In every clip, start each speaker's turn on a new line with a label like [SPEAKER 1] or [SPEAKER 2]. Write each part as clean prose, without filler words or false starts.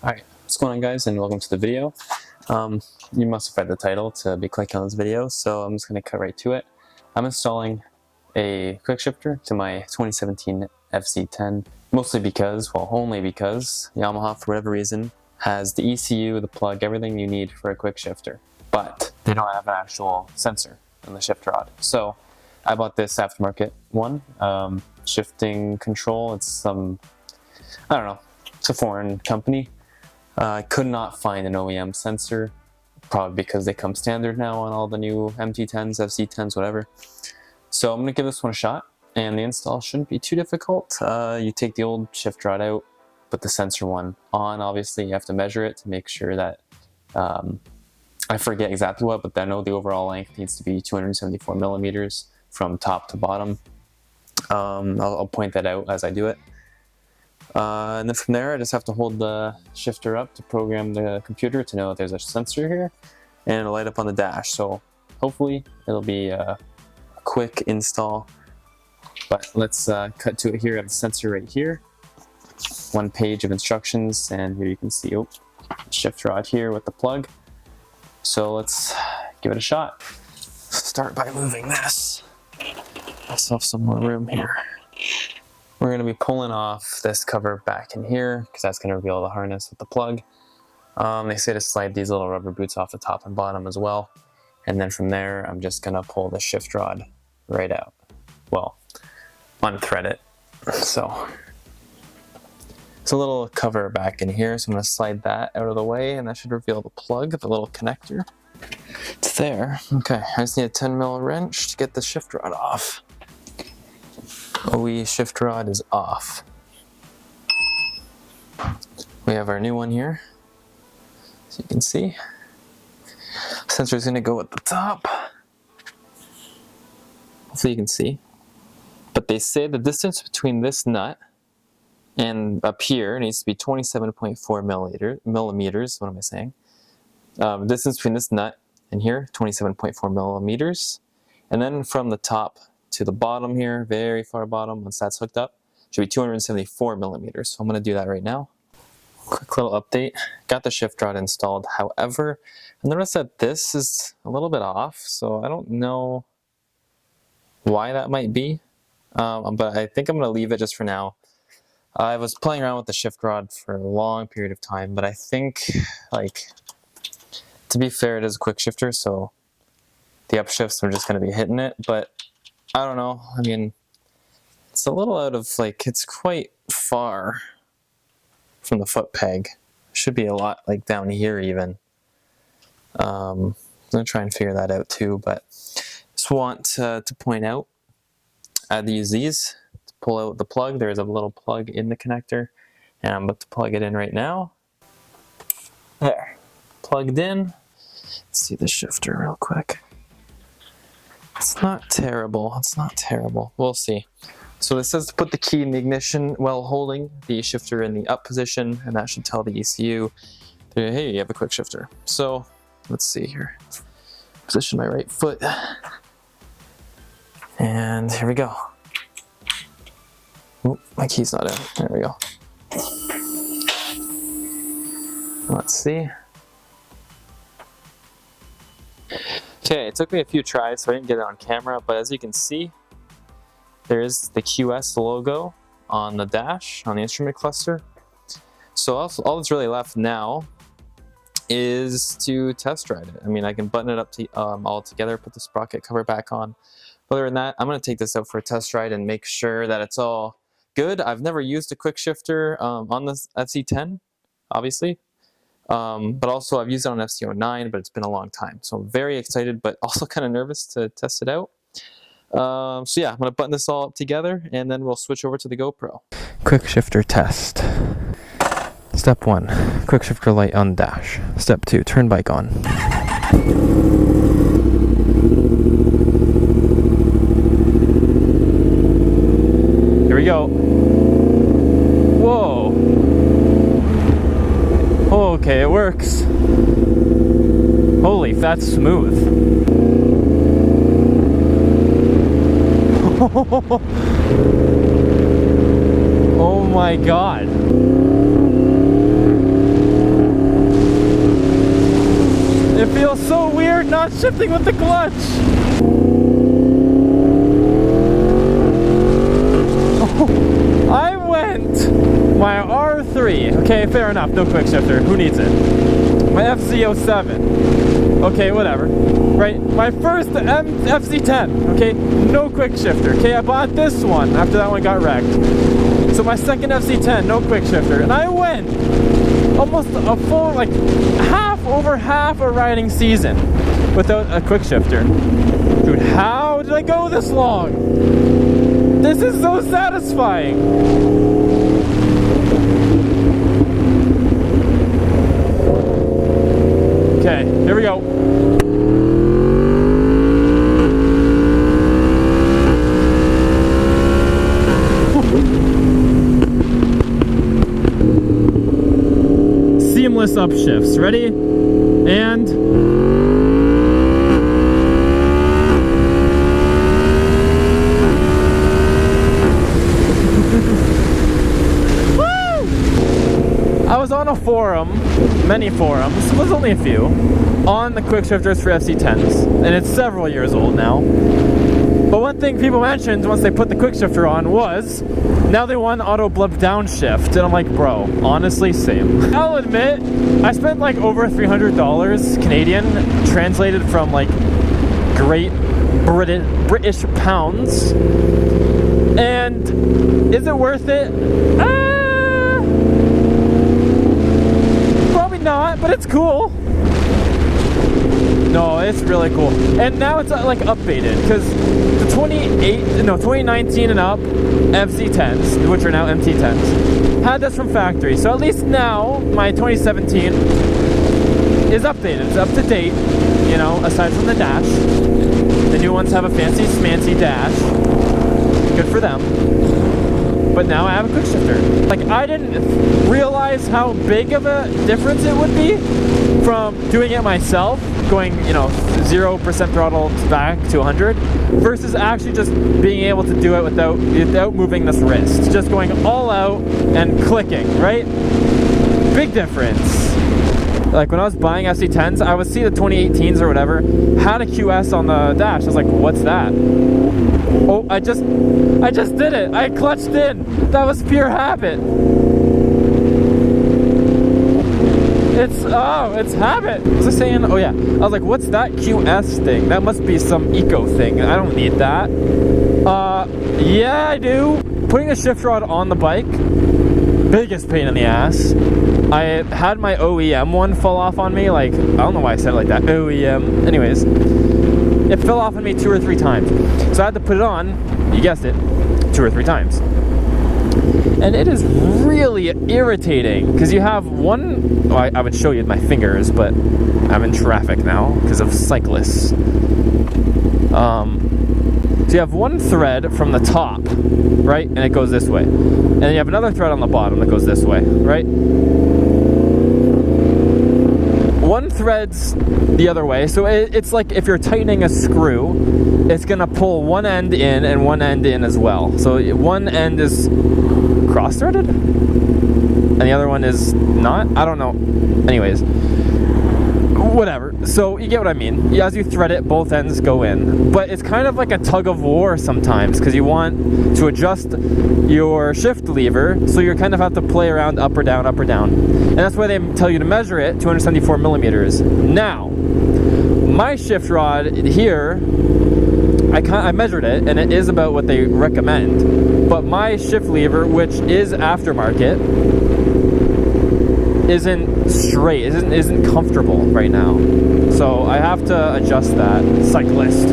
[SPEAKER 1] Alright, what's going on guys, and welcome to the video. You must have read the title to be clicking on this video, so I'm just going to cut right to it. I'm installing a Quickshifter to my 2017 MT-10, mostly because, well, only because Yamaha, for whatever reason, has the ECU, the plug, everything you need for a Quickshifter, but they don't have an actual sensor in the shift rod. So I bought this aftermarket one, shifting control. It's some, I don't know, it's a foreign company. I could not find an OEM sensor, probably because they come standard now on all the new MT-10s, FC-10s, whatever. So I'm going to give this one a shot, and the install shouldn't be too difficult. You take the old shift rod out, put the sensor one on. Obviously, you have to measure it to make sure that, I forget exactly what, but I know the overall length needs to be 274 millimeters from top to bottom. I'll point that out as I do it. And then from there, I just have to hold the shifter up to program the computer to know that there's a sensor here, and it'll light up on the dash. So hopefully it'll be a quick install. But let's cut to it here. I have the sensor right here, one page of instructions, and here you can see shift rod here with the plug. So let's give it a shot. Start by moving this. Myself some more room here. We're going to be pulling off this cover back in here because that's going to reveal the harness with the plug. They say to slide these little rubber boots off the top and bottom as well. And then from there, I'm just going to pull the shift rod right out. Well, unthread it. So it's a little cover back in here. So I'm going to slide that out of the way, and that should reveal the plug, the little connector. It's there. Okay, I just need a 10mm wrench to get the shift rod off. OE shift rod is off. We have our new one here, so you can see. Sensor is going to go at the top. Hopefully you can see. But they say the distance between this nut and up here needs to be 27.4 millimeters. What am I saying? Distance between this nut and here, 27.4 millimeters. And then from the top to the bottom here, very far bottom, once that's hooked up, should be 274 millimeters. So I'm going to do that right now. Quick little update. Got the shift rod installed. However, I noticed that this is a little bit off, so I don't know why that might be. But I think I'm going to leave it just for now. I was playing around with the shift rod for a long period of time, but I think, like, to be fair, it is a quick shifter, so the upshifts are just going to be hitting it, but I don't know. I mean, it's a little out of, like, it's quite far from the foot peg. Should be a lot, like, down here even. I'm going to try and figure that out too, but just want to point out, I had to use these to pull out the plug. There's a little plug in the connector, and I'm about to plug it in right now. There. Plugged in. Let's see the shifter real quick. It's not terrible. It's not terrible. We'll see. So this says to put the key in the ignition while holding the shifter in the up position, and that should tell the ECU, hey, you have a quick shifter. So let's see here. Position my right foot. And here we go. Oop, my key's not in. There we go. Let's see. Okay, it took me a few tries, so I didn't get it on camera, but as you can see, there's the QS logo on the dash, on the instrument cluster. So all that's really left now is to test ride it. I mean, I can button it up to, all together, put the sprocket cover back on. Other than that, I'm going to take this out for a test ride and make sure that it's all good. I've never used a quick shifter on this FC-10, obviously. But also I've used it on FC-09, but it's been a long time. So I'm very excited, but also kind of nervous to test it out. So yeah, I'm going to button this all up together, and then we'll switch over to the GoPro. Quick shifter test. Step 1, quick shifter light on dash. Step 2, turn bike on. Here we go. Whoa. Okay, it works. Holy, that's smooth. Oh my god.
[SPEAKER 2] shifting with the clutch. Oh, I went my R3. Okay, fair enough. No quick shifter. Who needs it? My FC07. Okay, whatever. Right? My first FC10. Okay, no quick shifter. Okay, I bought this one after that one got wrecked. So my second FC10, no quick shifter. And I went almost a full, like, over half a riding season without a quick shifter. Dude, how did I go this long? This is so satisfying. Okay, here we go. Seamless upshifts. Ready? And I was on a forum, many forums, it was only a few, on the Quickshifters for FC10s, and it's several years old now. But one thing people mentioned once they put the Quickshifter on was, now they want auto blip downshift, and I'm like, bro, honestly, same. I'll admit, I spent like over $300 Canadian, translated from like Great British pounds, and is it worth it? Probably not, but it's cool. No, it's really cool. And now it's like updated, because the 2019 and up FC10s, which are now MT-10s, had this from factory. So at least now, my 2017 is updated. It's up to date, you know, aside from the dash. The new ones have a fancy smancy dash. Good for them. But now I have a quick shifter. Like, I didn't realize how big of a difference it would be from doing it myself, going, you know, 0% throttle back to 100, versus actually just being able to do it without moving this wrist. Just going all out and clicking, right? Big difference. Like, when I was buying FC10s, I would see the 2018s or whatever had a QS on the dash. I was like, what's that? Oh, I just did it. I clutched in. That was pure habit. It's habit. What was I saying? Oh yeah. I was like, what's that QS thing? That must be some eco thing. I don't need that. Yeah, I do. Putting a shift rod on the bike, biggest pain in the ass. I had my OEM one fall off on me. Like, I don't know why I said it like that. OEM. Anyways, it fell off on me 2 or 3 times. So I had to put it on, you guessed it, 2 or 3 times. And it is really irritating, because you have one, well, I would show you my fingers, but I'm in traffic now because of cyclists. So you have one thread from the top, right, and it goes this way. And then you have another thread on the bottom that goes this way, right? One thread's the other way, so it's like if you're tightening a screw, it's gonna pull one end in and one end in as well. So one end is cross-threaded, and the other one is not? I don't know. Anyways, whatever. So you get what I mean. As you thread it, both ends go in. But it's kind of like a tug of war sometimes, because you want to adjust your shift lever, so you kind of have to play around up or down, up or down. And that's why they tell you to measure it, 274 millimeters. Now, my shift rod here, I measured it, and it is about what they recommend. But my shift lever, which is aftermarket, isn't straight, isn't comfortable right now. So I have to adjust that. Cyclist.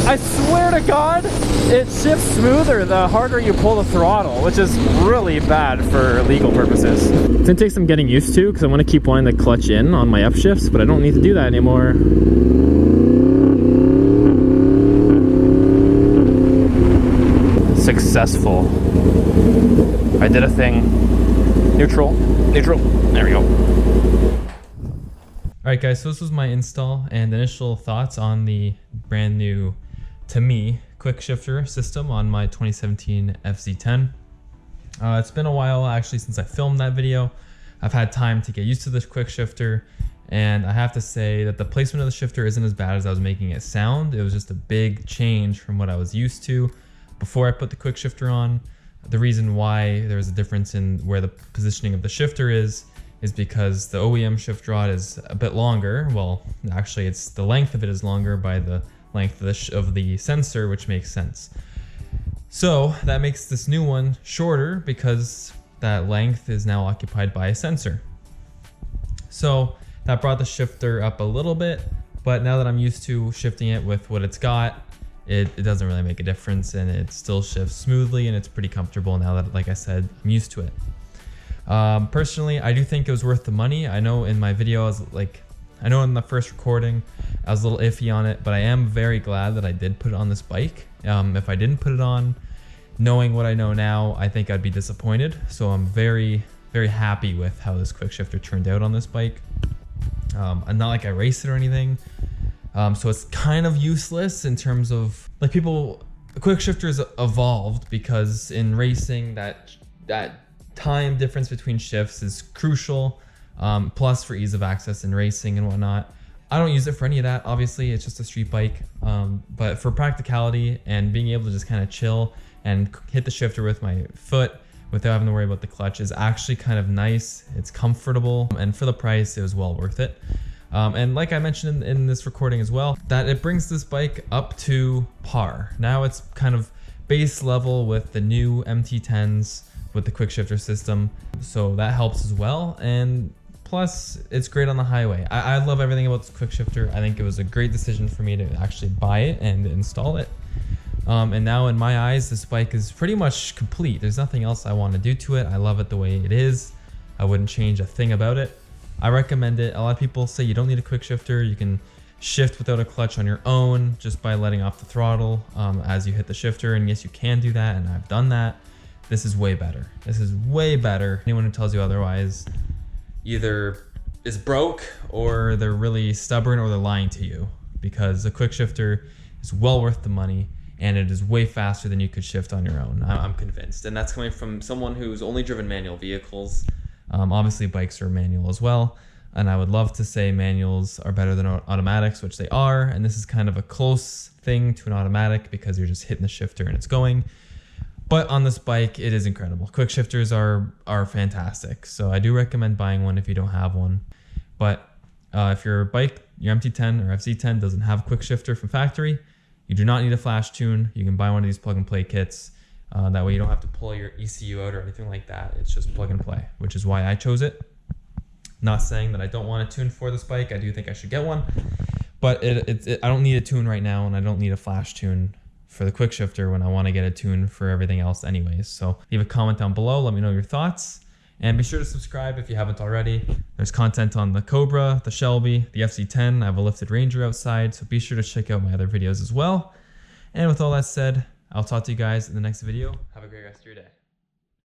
[SPEAKER 2] I swear to God, it shifts smoother the harder you pull the throttle, which is really bad for legal purposes. It's gonna take some getting used to, because I want to keep wanting to clutch in on my upshifts, but I don't need to do that anymore. Successful. I did a thing. Neutral. There we go. Alright guys, so this was my install and initial thoughts on the brand new, to me, Quickshifter system on my 2017 FC10. It's been a while actually since I filmed that video. I've had time to get used to this Quickshifter, and I have to say that the placement of the shifter isn't as bad as I was making it sound. It was just a big change from what I was used to before I put the Quickshifter on. The reason why there's a difference in where the positioning of the shifter is because the OEM shift rod is a bit longer. Well, actually it's the length of it is longer by the length of the sensor, which makes sense. So that makes this new one shorter because that length is now occupied by a sensor. So that brought the shifter up a little bit, but now that I'm used to shifting it with what it's got, it doesn't really make a difference, and it still shifts smoothly, and it's pretty comfortable now that, like I said, I'm used to it. Personally, I do think it was worth the money. I know in my video, I know in the first recording, I was a little iffy on it, but I am very glad that I did put it on this bike. If I didn't put it on, knowing what I know now, I think I'd be disappointed. So I'm very, very happy with how this Quickshifter turned out on this bike. And not like I raced it or anything. So it's kind of useless in terms of like Quickshifters evolved because in racing that time difference between shifts is crucial. Plus for ease of access in racing and whatnot. I don't use it for any of that. Obviously it's just a street bike. But for practicality and being able to just kind of chill and hit the shifter with my foot without having to worry about the clutch is actually kind of nice. It's comfortable, and for the price, it was well worth it. And like I mentioned in this recording as well, that it brings this bike up to par. Now it's kind of base level with the new MT-10s with the Quickshifter system. So that helps as well. And plus it's great on the highway. I love everything about this Quickshifter. I think it was a great decision for me to actually buy it and install it. And now in my eyes, this bike is pretty much complete. There's nothing else I want to do to it. I love it the way it is. I wouldn't change a thing about it. I recommend it. A lot of people say you don't need a Quickshifter. You can shift without a clutch on your own just by letting off the throttle as you hit the shifter. And yes, you can do that, and I've done that. This is way better. This is way better. Anyone who tells you otherwise either is broke or they're really stubborn or they're lying to you, because the Quickshifter is well worth the money. And it is way faster than you could shift on your own. I'm convinced. And that's coming from someone who's only driven manual vehicles. Obviously bikes are manual as well. And I would love to say manuals are better than automatics, which they are. And this is kind of a close thing to an automatic because you're just hitting the shifter and it's going. But on this bike, it is incredible. Quickshifters are fantastic. So I do recommend buying one if you don't have one. But if your bike, your MT-10 or FZ10 doesn't have a Quickshifter from factory, you do not need a flash tune. You can buy one of these plug and play kits. That way you don't have to pull your ECU out or anything like that. It's just plug and play, which is why I chose it. Not saying that I don't want a tune for this bike. I do think I should get one, but I don't need a tune right now, and I don't need a flash tune for the Quickshifter when I want to get a tune for everything else anyways. So leave a comment down below. Let me know your thoughts. And be sure to subscribe if you haven't already. There's content on the Cobra, the Shelby, the FZ10. I have a lifted Ranger outside, so be sure to check out my other videos as well. And with all that said, I'll talk to you guys in the next video. Have a great rest of your day.